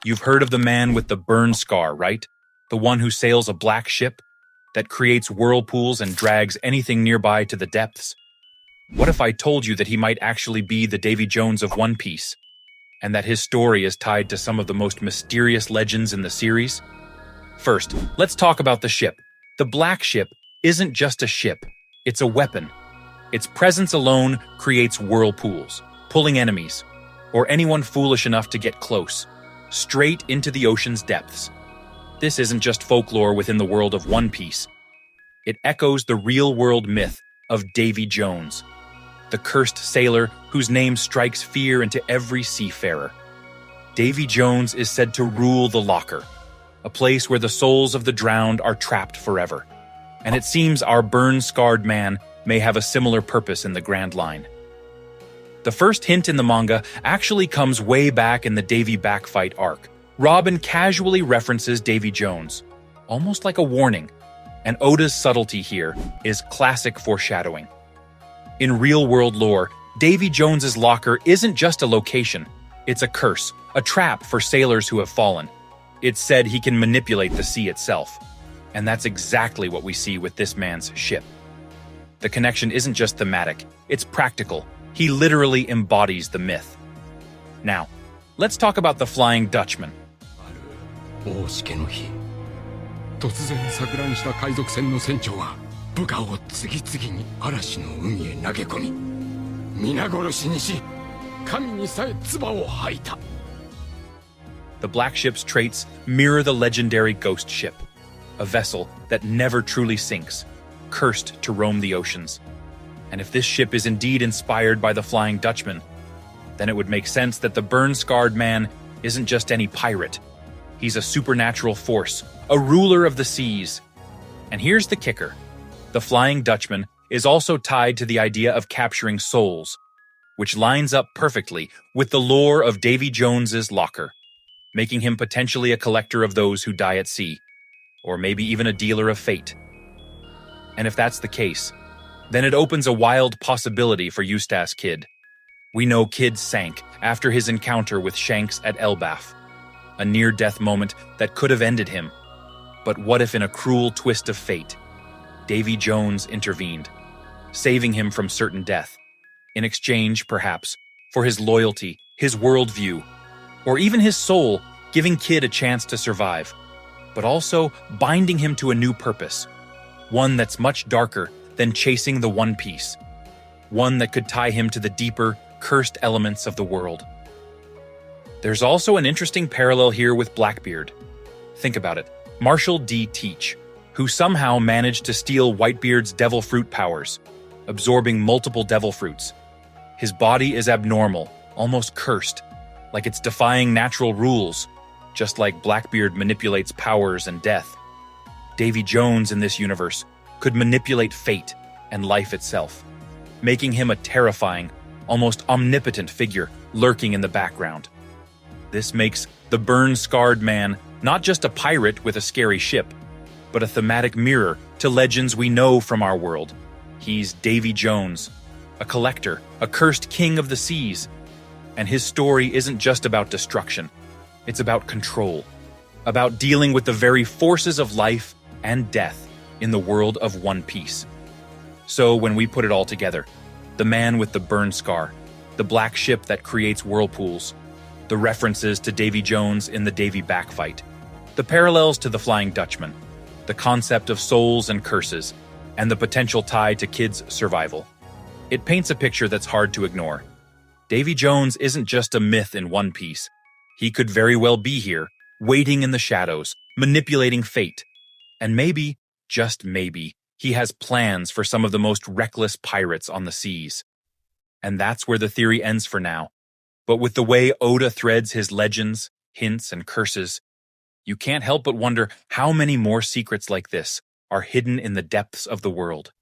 You've heard of the man with the burn scar, right? The one who sails a black ship that creates whirlpools and drags anything nearby to the depths? What if I told you that he might actually be the Davy Jones of One Piece, and that his story is tied to some of the most mysterious legends in the series? First, let's talk about the ship. The black ship isn't just a ship, it's a weapon. Its presence alone creates whirlpools, pulling enemies, or anyone foolish enough to get close, straight into the ocean's depths. This isn't just folklore within the world of One Piece. It echoes the real-world myth of Davy Jones, the cursed sailor whose name strikes fear into every seafarer. Davy Jones is said to rule the locker, a place where the souls of the drowned are trapped forever. And it seems our burn-scarred man may have a similar purpose in the Grand Line. The first hint in the manga actually comes way back in the Davy backfight arc. Robin casually references Davy Jones, almost like a warning, and Oda's subtlety here is classic foreshadowing. In real-world lore, Davy Jones's locker isn't just a location, it's a curse, a trap for sailors who have fallen. It's said he can manipulate the sea itself, and that's exactly what we see with this man's ship. The connection isn't just thematic, it's practical. He literally embodies the myth. Now, let's talk about the Flying Dutchman. 大しけの日、突然錯乱した海賊船の船長は部下を次々に嵐の海へ投げ込み、皆殺しにし、神にさえ唾を吐いた。The Black Ship's traits mirror the legendary Ghost Ship, a vessel that never truly sinks, cursed to roam the oceans. And if this ship is indeed inspired by the Flying Dutchman, then it would make sense that the burn-scarred man isn't just any pirate. He's a supernatural force, a ruler of the seas. And here's the kicker. The Flying Dutchman is also tied to the idea of capturing souls, which lines up perfectly with the lore of Davy Jones's locker, making him potentially a collector of those who die at sea, or maybe even a dealer of fate. And if that's the case, then it opens a wild possibility for Eustass Kid. We know Kid sank after his encounter with Shanks at Elbaf, a near-death moment that could have ended him. But what if in a cruel twist of fate, Davy Jones intervened, saving him from certain death, in exchange, perhaps, for his loyalty, his worldview, or even his soul, giving Kid a chance to survive, but also binding him to a new purpose, one that's much darker than chasing the One Piece, one that could tie him to the deeper, cursed elements of the world. There's also an interesting parallel here with Blackbeard. Think about it. Marshall D. Teach, who somehow managed to steal Whitebeard's devil fruit powers, absorbing multiple devil fruits. His body is abnormal, almost cursed, like it's defying natural rules, just like Blackbeard manipulates powers and death. Davy Jones in this universe could manipulate fate and life itself, making him a terrifying, almost omnipotent figure lurking in the background. This makes the burn-scarred man not just a pirate with a scary ship, but a thematic mirror to legends we know from our world. He's Davy Jones, a collector, a cursed king of the seas. And his story isn't just about destruction. It's about control, about dealing with the very forces of life and death in the world of One Piece. So when we put it all together, the man with the burn scar, the black ship that creates whirlpools, the references to Davy Jones in the Davy backfight, the parallels to the Flying Dutchman, the concept of souls and curses, and the potential tie to Kid's survival. It paints a picture that's hard to ignore. Davy Jones isn't just a myth in One Piece. He could very well be here, waiting in the shadows, manipulating fate. And maybe, just maybe, he has plans for some of the most reckless pirates on the seas. And that's where the theory ends for now. But with the way Oda threads his legends, hints, and curses, you can't help but wonder how many more secrets like this are hidden in the depths of the world.